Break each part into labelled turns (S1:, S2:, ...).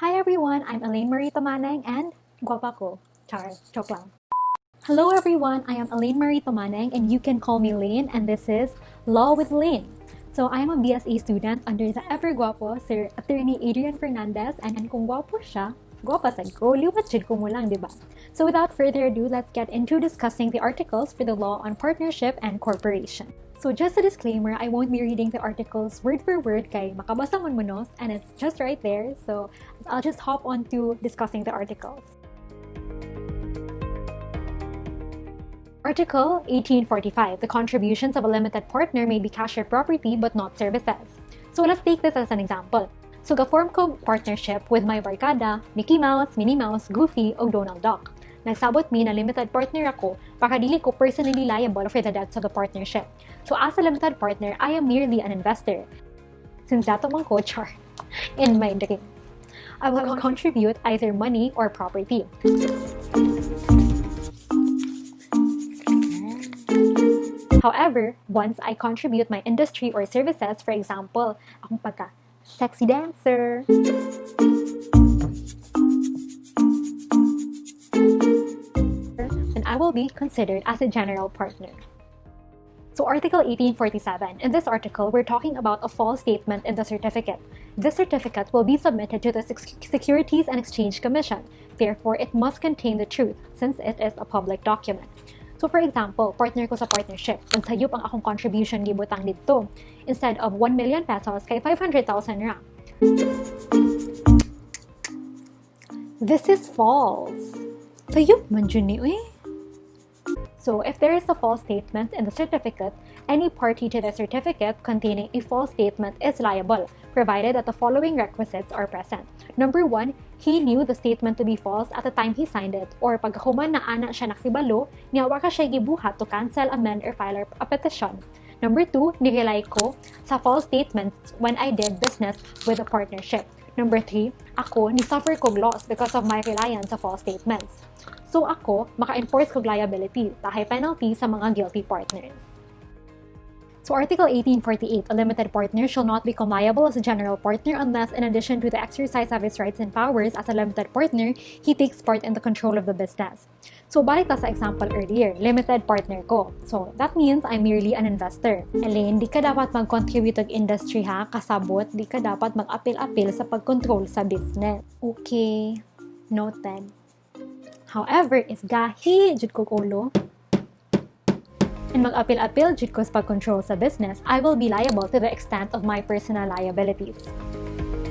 S1: Hi everyone, I'm Elaine Marie Tomaneng and guwapa ko. Char, joke lang. Hello everyone, I am Elaine Marie Tomaneng and you can call me Elaine and this is Law with Elaine. So I am a BSA student under the ever guwapo Sir Attorney Adrian Fernandez and kung guwapo siya, guwapa sad ko, liwat jud ko mo lang, diba? So without further ado, let's get into discussing the articles for the law on partnership and corporation. So just a disclaimer, I won't be reading the articles word for word kay makabasa mo monos and it's just right there. So I'll just hop on to discussing the articles. Article 1845. The contributions of a limited partner may be cash or property but not services. So let's take this as an example. So ga-form ko partnership with my barkada, Mickey Mouse, Minnie Mouse, Goofy, o Donald Duck. Nagsabot mi na limited partner ako para dili ko personally liable for the debts of the partnership. So as a limited partner, I am merely an investor. Since dato mang char in my dream, I will contribute either money or property. However, once I contribute my industry or services, for example, akong pagka sexy dancer, then I will be considered as a general partner. So Article 1847. In this article, we're talking about a false statement in the certificate. This certificate will be submitted to the Securities and Exchange Commission. Therefore, it must contain the truth since it is a public document. So for example, partner ko sa partnership, kung sayop ang akong contribution gibutang dito, instead of 1 million pesos, kay 500,000 ra. This is false. Sayop man dyan ni, eh? So if there is a false statement in the certificate, any party to the certificate containing a false statement is liable, provided that the following requisites are present. Number 1, he knew the statement to be false at the time he signed it, or pagkahuman na ana siya nakibalo, niyawa ka siya gibuhat to cancel, amend, or file a petition. Number 2, nirely ko sa false statements when I did business with a partnership. Number 3, ako ni-suffer kog loss because of my reliance sa false statements. So ako, maka-enforce kog liability, tahay penalty sa mga guilty partners. So Article 1848, a limited partner shall not become liable as a general partner unless, in addition to the exercise of his rights and powers as a limited partner, he takes part in the control of the business. So balik ta sa example earlier, limited partner ko. So that means I'm merely an investor. Elaine, di ka dapat mag-contribute og industry ha, kasabot, di ka dapat mag-apil-apil sa pag-control sa business. Okay, noted. However, if gahi jud ko ulo, and mag-apil-apil jud ko sa pag-control sa business, I will be liable to the extent of my personal liabilities.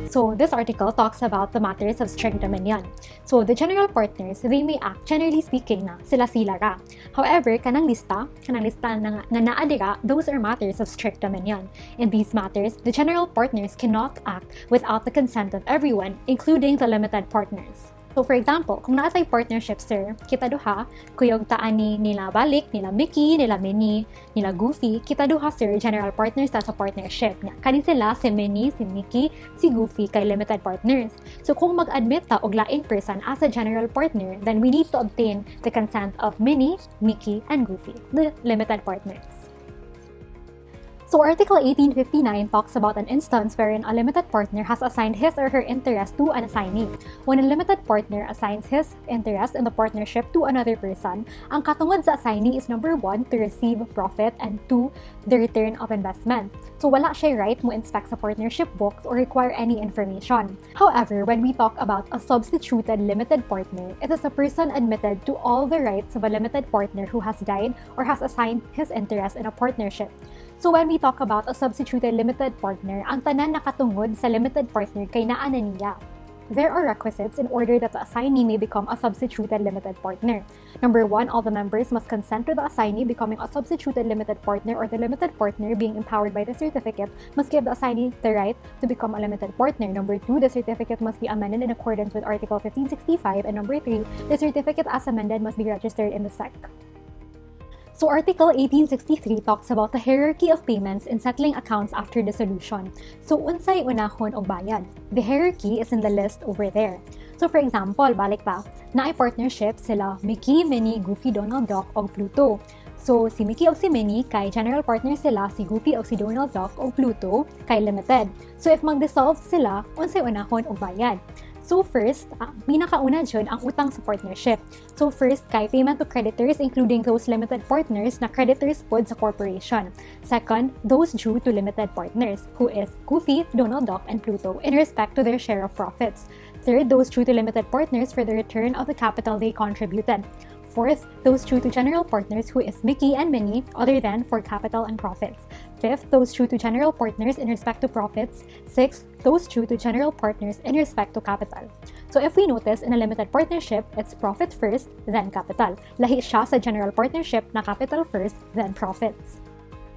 S1: So this article talks about the matters of strict dominion. So the general partners, they may act, generally speaking na, sila-sila ra. However, kanang lista na naadira, those are matters of strict dominion. In these matters, the general partners cannot act without the consent of everyone, including the limited partners. So for example, kung naatay partnership, sir, kita duha, kuyog taani nila Balik, nila Mickey, nila Minnie, nila Goofy, kita duha, sir, general partners ta sa partnership niya. Kani sila, si Minnie, si Mickey, si Goofy, kay limited partners. So kung mag-admit ta og laing person as a general partner, then we need to obtain the consent of Minnie, Mickey, and Goofy, the limited partners. So Article 1859 talks about an instance wherein a limited partner has assigned his or her interest to an assignee. When a limited partner assigns his interest in the partnership to another person, ang katungod sa assignee is number 1, to receive profit, and 2, the return of investment. So wala siya right mo inspect sa partnership books or require any information. However, when we talk about a substituted limited partner, it is a person admitted to all the rights of a limited partner who has died or has assigned his interest in a partnership. So when we talk about a substituted limited partner, ang tanan nakatungod sa limited partner kay naa na niya. There are requisites in order that the assignee may become a substituted limited partner. Number 1, all the members must consent to the assignee becoming a substituted limited partner, or the limited partner being empowered by the certificate must give the assignee the right to become a limited partner. Number 2, the certificate must be amended in accordance with Article 1565. And number 3, the certificate as amended must be registered in the SEC. So Article 1863 talks about the hierarchy of payments in settling accounts after dissolution. So unsay unahon og bayad? The hierarchy is in the list over there. So for example, balik pa, naay partnership sila Mickey, Minnie, Goofy, Donald Duck, og Pluto. So si Mickey og si Minnie kay general partner sila, si Goofy og si Donald Duck og Pluto kay limited. So if mag-dissolve sila, unsay unahon og bayad? So So first, pinakauna dyan ang utang sa partnership. So first, kay payment to creditors including those limited partners na creditors pod sa corporation. Second, those due to limited partners, who is Goofy, Donald Duck, and Pluto in respect to their share of profits. Third, those due to limited partners for the return of the capital they contributed. Fourth, those due to general partners, who is Mickey and Minnie, other than for capital and profits. Fifth, those due to general partners in respect to profits. Sixth, those due to general partners in respect to capital. So if we notice in a limited partnership, it's profit first, then capital. Lahi siya sa general partnership na capital first, then profits.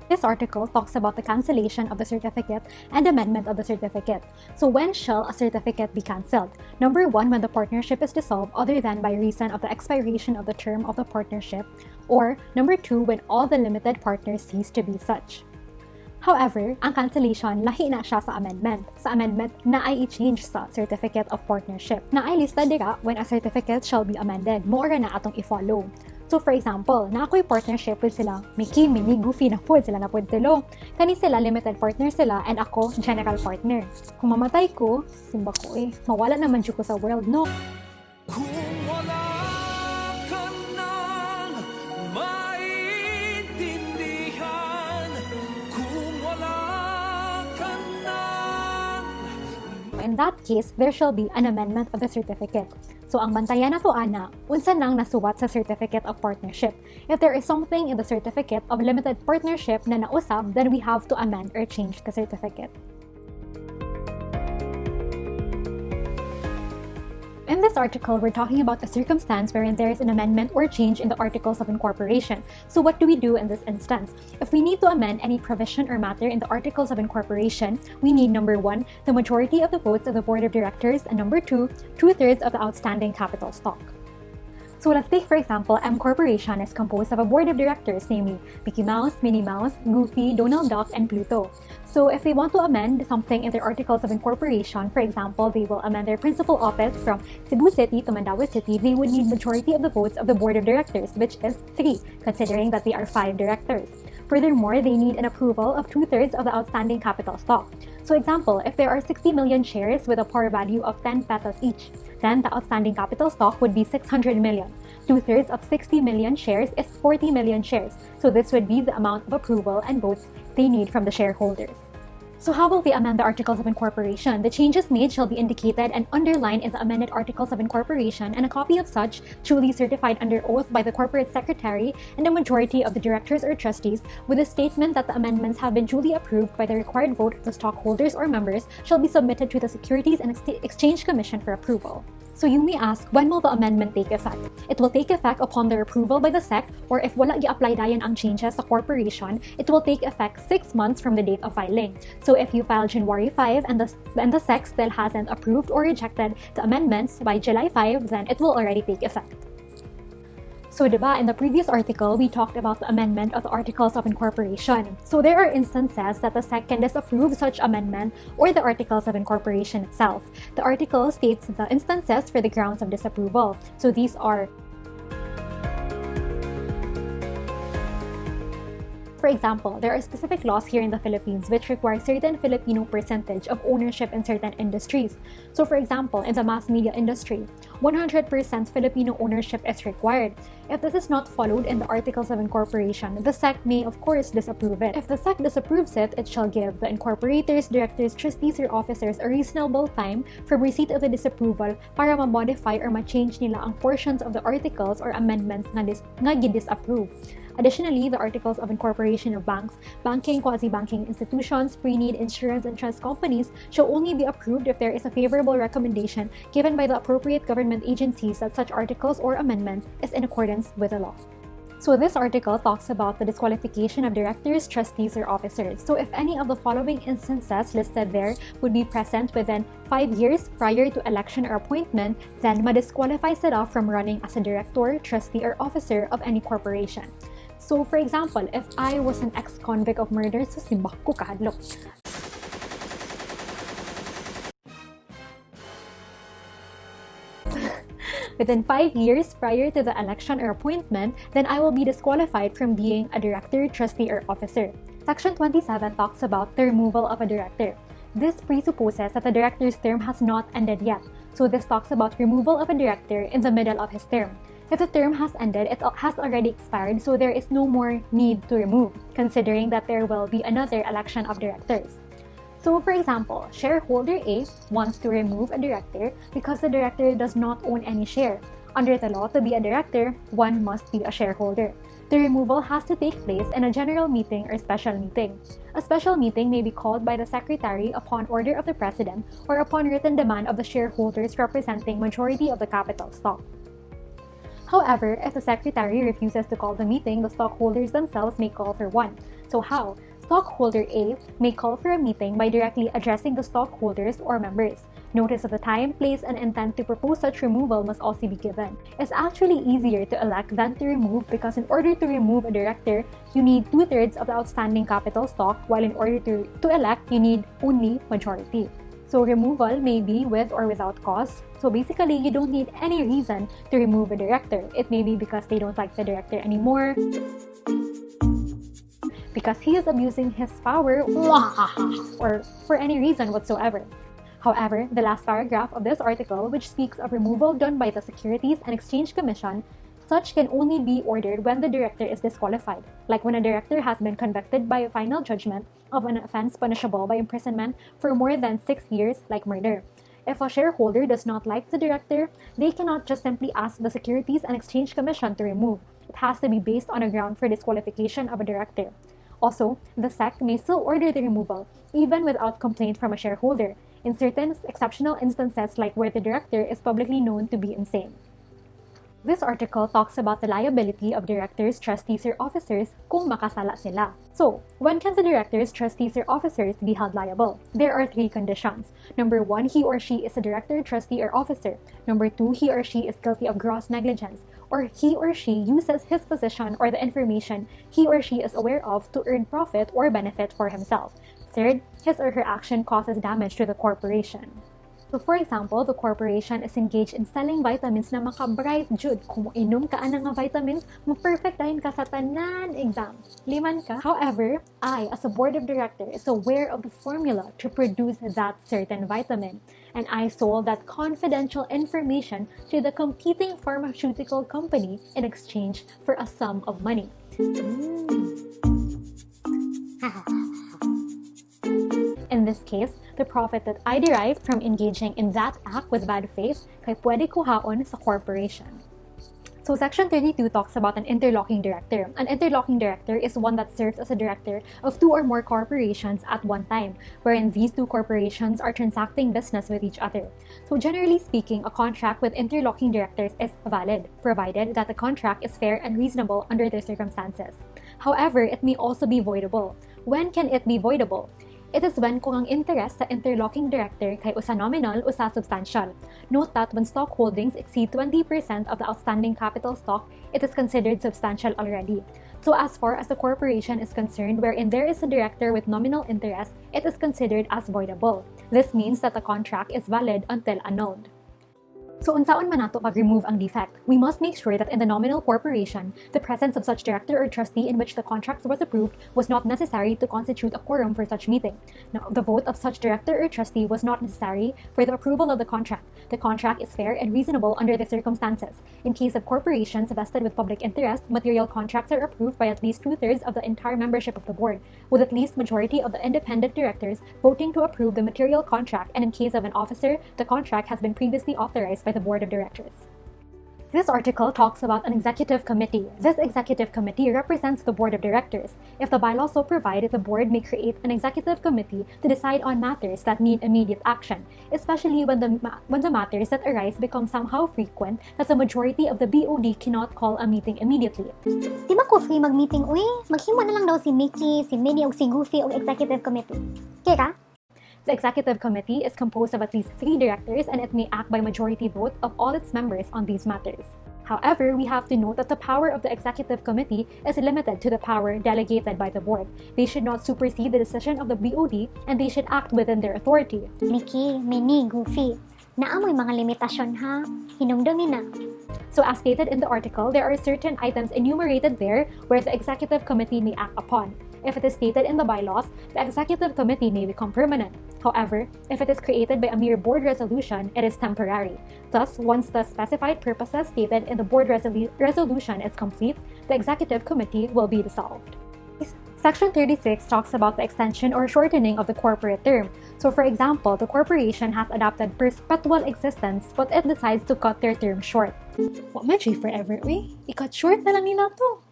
S1: This article talks about the cancellation of the certificate and amendment of the certificate. So when shall a certificate be cancelled? Number 1, when the partnership is dissolved other than by reason of the expiration of the term of the partnership. Or number 2, when all the limited partners cease to be such. However, ang cancellation, lahi na siya sa amendment. Sa amendment, na ay i-change sa certificate of partnership. Na ay lista dira when a certificate shall be amended. Moora na atong i-follow. So for example, na ako'y partnership with sila, Mickey, Minnie, Goofy na pod, sila na pod tilo. Kani sila, limited partner sila, and ako, general partner. Kung mamatay ko, simba ko mawala naman ko sa world, no? Kung wala ka nang maintindihan, kung wala ka nang... In that case, there shall be an amendment of the certificate. So, ang bantayan na to, ana, unsa nang nasuwat sa certificate of partnership. If there is something in the certificate of limited partnership na nausab, then we have to amend or change the certificate. In this article, we're talking about a circumstance wherein there is an amendment or change in the Articles of Incorporation. So what do we do in this instance? If we need to amend any provision or matter in the Articles of Incorporation, we need number 1, the majority of the votes of the Board of Directors, and number 2, 2/3 of the outstanding capital stock. So let's take, for example, M Corporation is composed of a board of directors, namely Mickey Mouse, Minnie Mouse, Goofy, Donald Duck, and Pluto. So if they want to amend something in their Articles of Incorporation, for example, they will amend their principal office from Cebu City to Mandaue City, they would need majority of the votes of the board of directors, which is 3, considering that they are 5 directors. Furthermore, they need an approval of 2/3 of the outstanding capital stock. So example, if there are 60 million shares with a par value of 10 pesos each, then the outstanding capital stock would be 600 million. 2/3 of 60 million shares is 40 million shares. So this would be the amount of approval and votes they need from the shareholders. So how will they amend the Articles of Incorporation? The changes made shall be indicated and underlined in the amended Articles of Incorporation, and a copy of such, duly certified under oath by the corporate secretary and a majority of the directors or trustees, with a statement that the amendments have been duly approved by the required vote of the stockholders or members, shall be submitted to the Securities and Exchange Commission for approval. So you may ask, when will the amendment take effect? It will take effect upon their approval by the SEC, or if wala gi-apply dayan ang changes sa corporation, it will take effect 6 months from the date of filing. So if you file January 5 and the SEC still hasn't approved or rejected the amendments by July 5, then it will already take effect. So diba, in the previous article, we talked about the amendment of the Articles of Incorporation. So there are instances that the SEC can disapprove such amendment or the Articles of Incorporation itself. The article states the instances for the grounds of disapproval. So these are: for example, there are specific laws here in the Philippines which require certain Filipino percentage of ownership in certain industries. So for example, in the mass media industry, 100% Filipino ownership is required. If this is not followed in the Articles of Incorporation, the SEC may of course disapprove it. If the SEC disapproves it, it shall give the incorporators, directors, trustees, or officers a reasonable time from receipt of the disapproval para ma-modify or ma-change nila ang portions of the articles or amendments nga gi-disapprove. Additionally, the Articles of Incorporation of banks, banking, quasi-banking institutions, pre-need, insurance, and trust companies shall only be approved if there is a favorable recommendation given by the appropriate government agencies that such articles or amendment is in accordance with the law. So this article talks about the disqualification of directors, trustees, or officers. So if any of the following instances listed there would be present within 5 years prior to election or appointment, then ma-disqualify sila from running as a director, trustee, or officer of any corporation. So for example, if I was an ex-convict of murder, so simbak ko kahadlok. Within 5 years prior to the election or appointment, then I will be disqualified from being a director, trustee, or officer. Section 27 talks about the removal of a director. This presupposes that the director's term has not ended yet. So this talks about removal of a director in the middle of his term. If the term has ended, it has already expired, so there is no more need to remove, considering that there will be another election of directors. So for example, shareholder A wants to remove a director because the director does not own any share. Under the law, to be a director, one must be a shareholder. The removal has to take place in a general meeting or special meeting. A special meeting may be called by the secretary upon order of the president or upon written demand of the shareholders representing majority of the capital stock. However, if the secretary refuses to call the meeting, the stockholders themselves may call for one. So how? Stockholder A may call for a meeting by directly addressing the stockholders or members. Notice of the time, place, and intent to propose such removal must also be given. It's actually easier to elect than to remove because in order to remove a director, you need 2/3 of the outstanding capital stock, while in order to elect, you need only majority. So removal may be with or without cause. So basically, you don't need any reason to remove a director. It may be because they don't like the director anymore, because he is abusing his power, or for any reason whatsoever. However, the last paragraph of this article, which speaks of removal done by the Securities and Exchange Commission, such can only be ordered when the director is disqualified, like when a director has been convicted by a final judgment of an offense punishable by imprisonment for more than 6 years, like murder. If a shareholder does not like the director, they cannot just simply ask the Securities and Exchange Commission to remove. It has to be based on a ground for disqualification of a director. Also, the SEC may still order the removal, even without complaint from a shareholder, in certain exceptional instances like where the director is publicly known to be insane. This article talks about the liability of directors, trustees, or officers kung makasala sila. So, when can the directors, trustees, or officers be held liable? There are 3 conditions. Number 1, he or she is a director, trustee, or officer. Number 2, he or she is guilty of gross negligence, or he or she uses his position or the information he or she is aware of to earn profit or benefit for himself. Third, his or her action causes damage to the corporation. So for example, the corporation is engaged in selling vitamins na maka-bright jud. Kung inom ka nga vitamins, ma-perfect dahin ka sa tanan exam. Liman ka. However, I, as a board of directors, is aware of the formula to produce that certain vitamin. And I sold that confidential information to the competing pharmaceutical company in exchange for a sum of money. In this case, the profit that I derived from engaging in that act with bad faith kay pwede kuhaon sa corporation. So Section 32 talks about an interlocking director. An interlocking director is one that serves as a director of 2 or more corporations at one time, wherein these 2 corporations are transacting business with each other. So generally speaking, a contract with interlocking directors is valid, provided that the contract is fair and reasonable under their circumstances. However, it may also be voidable. When can it be voidable? It is when kung ang interest sa interlocking director kay usa nominal usa substantial. Note that when stock holdings exceed 20% of the outstanding capital stock, it is considered substantial already. So as far as the corporation is concerned, wherein there is a director with nominal interest, it is considered as voidable. This means that the contract is valid until annulled. So unsaon man nato pag-remove ang defect? We must make sure that in the nominal corporation, the presence of such director or trustee in which the contract was approved was not necessary to constitute a quorum for such meeting. Now, the vote of such director or trustee was not necessary for the approval of the contract. The contract is fair and reasonable under the circumstances. In case of corporations vested with public interest, material contracts are approved by at least 2/3 of the entire membership of the board, with at least majority of the independent directors voting to approve the material contract, and in case of an officer, the contract has been previously authorized by the board of directors. This article talks about an executive committee. This executive committee represents the board of directors. If the bylaws so provide, the board may create an executive committee to decide on matters that need immediate action, especially when the matters that arise become somehow frequent that the majority of the BOD cannot call a meeting immediately.
S2: Di ba ko free mag-meeting? Uy, maghimo na lang daw si Mickey, si Minnie, o si Goofy o executive committee. Kira?
S1: The executive committee is composed of at least 3 directors, and it may act by majority vote of all its members on these matters. However, we have to note that the power of the executive committee is limited to the power delegated by the board. They should not supersede the decision of the BOD, and they should act within their authority.
S2: Mickey, Minnie, Goofy, naamoy mga limitasyon ha. Hinumdumi na.
S1: So as stated in the article, there are certain items enumerated there where the executive committee may act upon. If it is stated in the bylaws, the executive committee may become permanent. However, if it is created by a mere board resolution, it is temporary. Thus, once the specified purposes stated in the board resolution is complete, the executive committee will be dissolved. Section 36 talks about the extension or shortening of the corporate term. So for example, the corporation has adopted perpetual existence but it decides to cut their term short. What man siya forever, uy? I-cut short na lang nila to.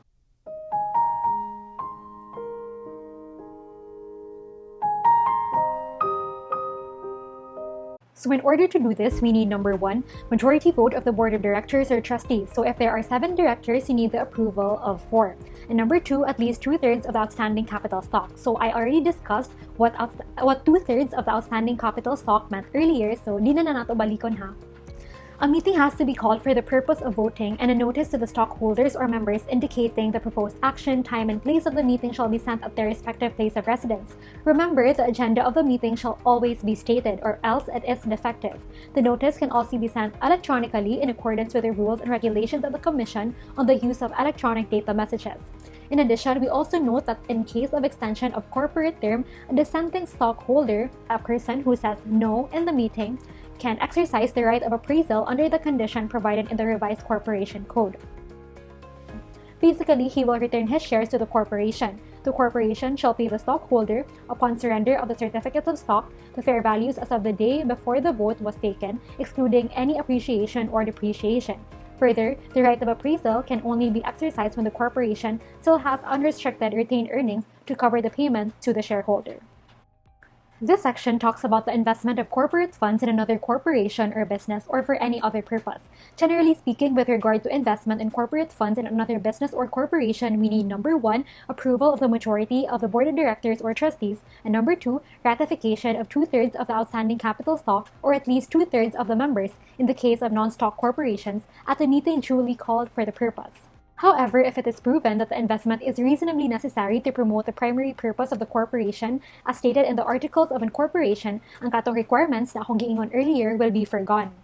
S1: So in order to do this, we need number 1, majority vote of the board of directors or trustees. So if there are 7 directors, you need the approval of 4. And number 2, at least 2/3 of the outstanding capital stock. So I already discussed what 2/3 of the outstanding capital stock meant earlier, so di na nato balikon ha. A meeting has to be called for the purpose of voting, and a notice to the stockholders or members indicating the proposed action, time, and place of the meeting shall be sent at their respective place of residence. Remember, the agenda of the meeting shall always be stated, or else it is defective. The notice can also be sent electronically in accordance with the rules and regulations of the Commission on the use of electronic data messages. In addition, we also note that in case of extension of corporate term, a dissenting stockholder, a person who says no in the meeting, can exercise the right of appraisal under the condition provided in the revised corporation code. Basically, he will return his shares to the corporation. The corporation shall pay the stockholder, upon surrender of the certificates of stock, the fair values as of the day before the vote was taken, excluding any appreciation or depreciation. Further, the right of appraisal can only be exercised when the corporation still has unrestricted retained earnings to cover the payment to the shareholder. This section talks about the investment of corporate funds in another corporation or business or for any other purpose. Generally speaking, with regard to investment in corporate funds in another business or corporation, we need number 1, approval of the majority of the board of directors or trustees, and number 2, ratification of 2/3 of the outstanding capital stock or at least 2/3 of the members in the case of non-stock corporations at a meeting duly called for the purpose. However, if it is proven that the investment is reasonably necessary to promote the primary purpose of the corporation, as stated in the Articles of Incorporation, ang katong requirements na akong giingon earlier will be forgone.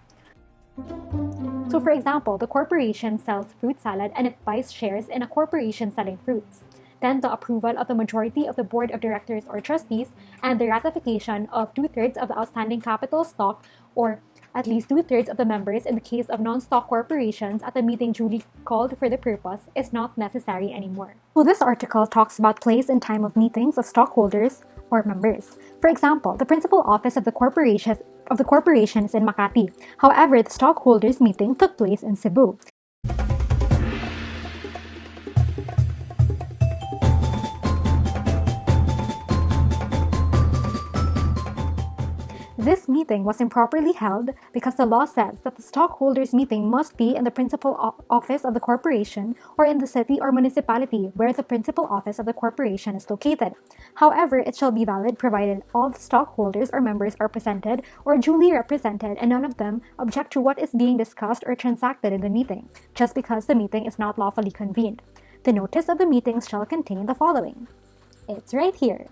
S1: So for example, the corporation sells fruit salad and it buys shares in a corporation selling fruits. Then the approval of the majority of the board of directors or trustees and the ratification of 2/3 of the outstanding capital stock or at least 2/3 of the members in the case of non-stock corporations at a meeting duly called for the purpose is not necessary anymore. So this article talks about place and time of meetings of stockholders or members. For example, the principal office of the corporation is in Makati. However, the stockholders meeting took place in Cebu. This meeting was improperly held because the law says that the stockholders' meeting must be in the principal office of the corporation or in the city or municipality where the principal office of the corporation is located. However, it shall be valid provided all the stockholders or members are presented or duly represented and none of them object to what is being discussed or transacted in the meeting, just because the meeting is not lawfully convened. The notice of the meetings shall contain the following. It's right here.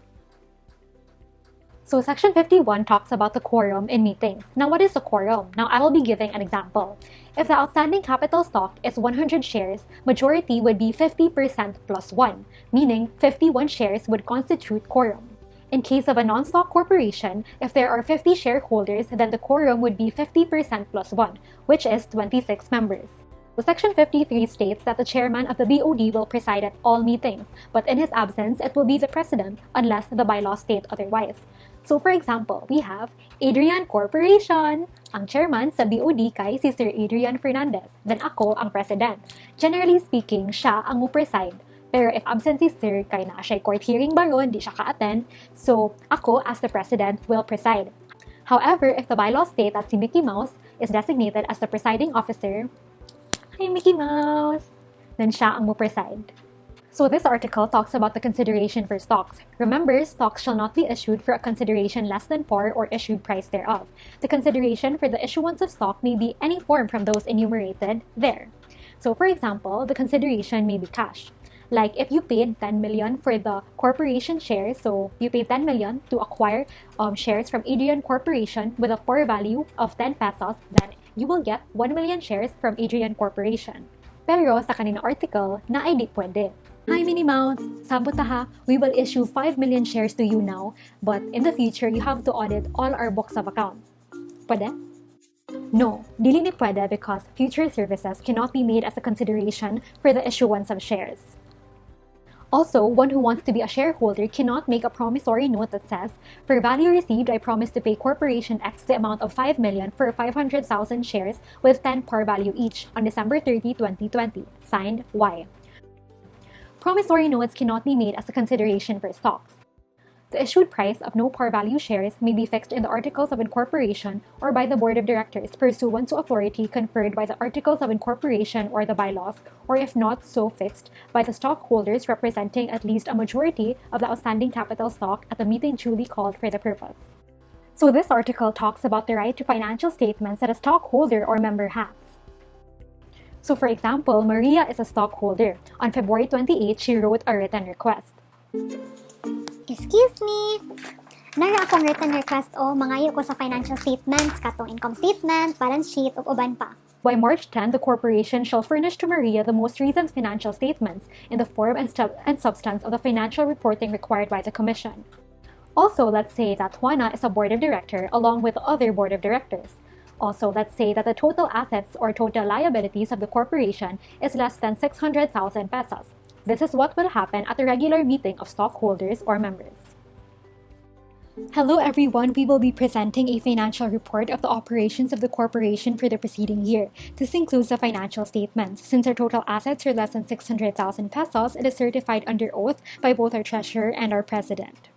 S1: So Section 51 talks about the quorum in meetings. Now, what is a quorum? Now, I will be giving an example. If the outstanding capital stock is 100 shares, majority would be 50% plus 1, meaning 51 shares would constitute quorum. In case of a non-stock corporation, if there are 50 shareholders, then the quorum would be 50% plus 1, which is 26 members. So Section 53 states that the chairman of the BOD will preside at all meetings, but in his absence, it will be the president unless the bylaws state otherwise. So for example, we have Adrian Corporation. Ang chairman sa BOD kay si Sir Adrian Fernandez. Then ako ang president. Generally speaking, siya ang preside. Pero if absent si Sir kay na siya court hearing baron, di siya ka-attend, so ako as the president will preside. However, if the bylaws state that si Mickey Mouse is designated as the presiding officer, hi Mickey Mouse, then siya ang preside. So this article talks about the consideration for stocks. Remember, stocks shall not be issued for a consideration less than par or issued price thereof. The consideration for the issuance of stock may be any form from those enumerated there. So for example, the consideration may be cash. Like if you paid 10 million for the corporation shares, so you paid 10 million to acquire shares from Adrian Corporation with a par value of 10 pesos, then you will get 1 million shares from Adrian Corporation. Pero sa kanina article, na ay di pwede. Hi Minnie Mouse! Sabot ha, we will issue 5 million shares to you now, but in the future, you have to audit all our books of account. Pwede? No, dili ni pwede because future services cannot be made as a consideration for the issuance of shares. Also, one who wants to be a shareholder cannot make a promissory note that says, for value received, I promise to pay Corporation X the amount of 5 million for 500,000 shares with 10 par value each on December 30, 2020. Signed, Y. Promissory notes cannot be made as a consideration for stocks. The issued price of no par value shares may be fixed in the Articles of Incorporation or by the Board of Directors pursuant to authority conferred by the Articles of Incorporation or the bylaws, or if not so fixed, by the stockholders representing at least a majority of the outstanding capital stock at the meeting duly called for the purpose. So this article talks about the right to financial statements that a stockholder or member has. So for example, Maria is a stockholder. On February 28, she wrote a written request.
S2: Excuse me. Nara akong written request o mangayo ko sa financial statements, katong income statement, balance sheet, ug uban pa.
S1: By March 10, the corporation shall furnish to Maria the most recent financial statements in the form and substance of the financial reporting required by the Commission. Also, let's say that Juana is a board of director along with the other board of directors. Also, let's say that the total assets or total liabilities of the corporation is less than 600,000 pesos. This is what will happen at a regular meeting of stockholders or members. Hello everyone, we will be presenting a financial report of the operations of the corporation for the preceding year. This includes the financial statements. Since our total assets are less than 600,000 pesos, it is certified under oath by both our treasurer and our president.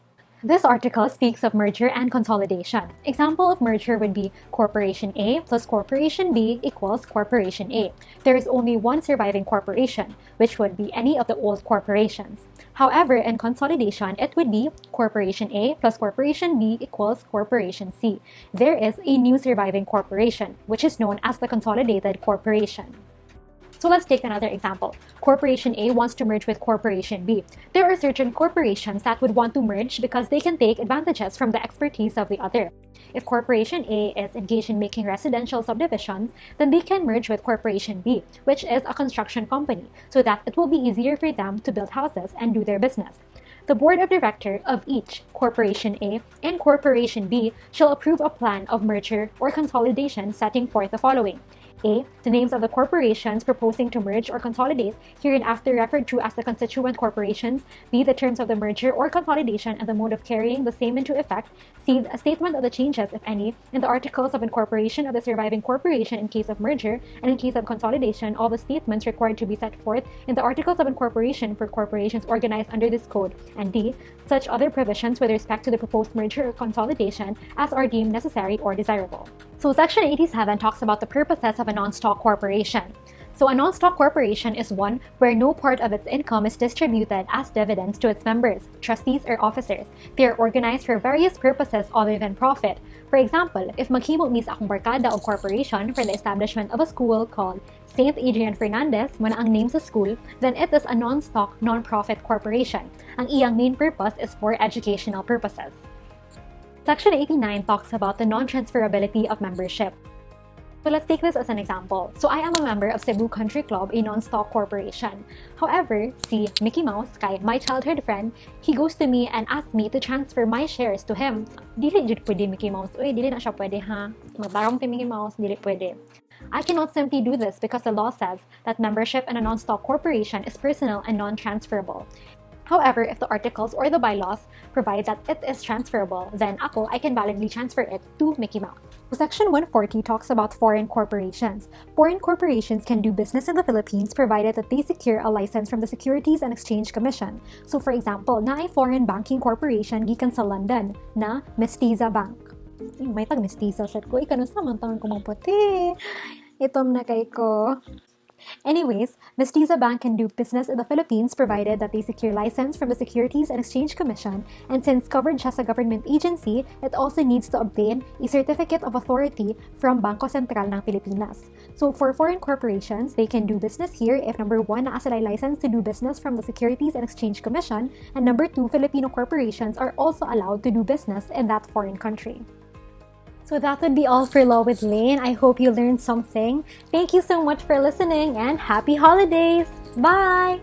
S1: This article speaks of merger and consolidation. Example of merger would be Corporation A plus Corporation B equals Corporation A. There is only one surviving corporation, which would be any of the old corporations. However, in consolidation, it would be Corporation A plus Corporation B equals Corporation C. There is a new surviving corporation, which is known as the consolidated corporation. So let's take another example. Corporation A wants to merge with Corporation B. There are certain corporations that would want to merge because they can take advantages from the expertise of the other. If Corporation A is engaged in making residential subdivisions, then they can merge with Corporation B, which is a construction company, so that it will be easier for them to build houses and do their business. The board of directors of each Corporation A and Corporation B shall approve a plan of merger or consolidation setting forth the following. A. The names of the corporations proposing to merge or consolidate, hereinafter referred to as the constituent corporations. B. The terms of the merger or consolidation and the mode of carrying the same into effect. C. A statement of the changes, if any, in the articles of incorporation of the surviving corporation in case of merger, and in case of consolidation, all the statements required to be set forth in the articles of incorporation for corporations organized under this code. And D. Such other provisions with respect to the proposed merger or consolidation as are deemed necessary or desirable. So Section 87 talks about the purposes of a non-stock corporation. So a non-stock corporation is one where no part of its income is distributed as dividends to its members, trustees, or officers. They are organized for various purposes other than profit. For example, if maghimo mis akong barkada o corporation for the establishment of a school called St. Adrian Fernandez, man ang name sa school, then it is a non-stock, non-profit corporation. Ang iyang main purpose is for educational purposes. Section 89 talks about the non-transferability of membership. So let's take this as an example. So I am a member of Cebu Country Club, a non-stock corporation. However, si Mickey Mouse, kay my childhood friend, he goes to me and asks me to transfer my shares to him. Dili jud pwede Mickey Mouse. Uy, dili na siya pwede ha. Magbarong ti Mickey Mouse, dili pwede. I cannot simply do this because the law says that membership in a non-stock corporation is personal and non-transferable. However, if the articles or the bylaws provide that it is transferable, then I can validly transfer it to Mickey Mouse. Section 140 talks about foreign corporations. Foreign corporations can do business in the Philippines provided that they secure a license from the Securities and Exchange Commission. So for example, na ay foreign banking corporation gikan sa London na Mestiza Bank. May tag Mestiza siya ko. Ika na sa mantang kumaputi. Itom na kay ko. Anyways, Mestiza Bank can do business in the Philippines provided that they secure license from the Securities and Exchange Commission, and since covered siya sa government agency, it also needs to obtain a certificate of authority from Bangko Sentral ng Pilipinas. So for foreign corporations, they can do business here if number 1, naa sila license to do business from the Securities and Exchange Commission, and number 2, Filipino corporations are also allowed to do business in that foreign country. So that would be all for Law with Elaine. I hope you learned something. Thank you so much for listening and happy holidays! Bye!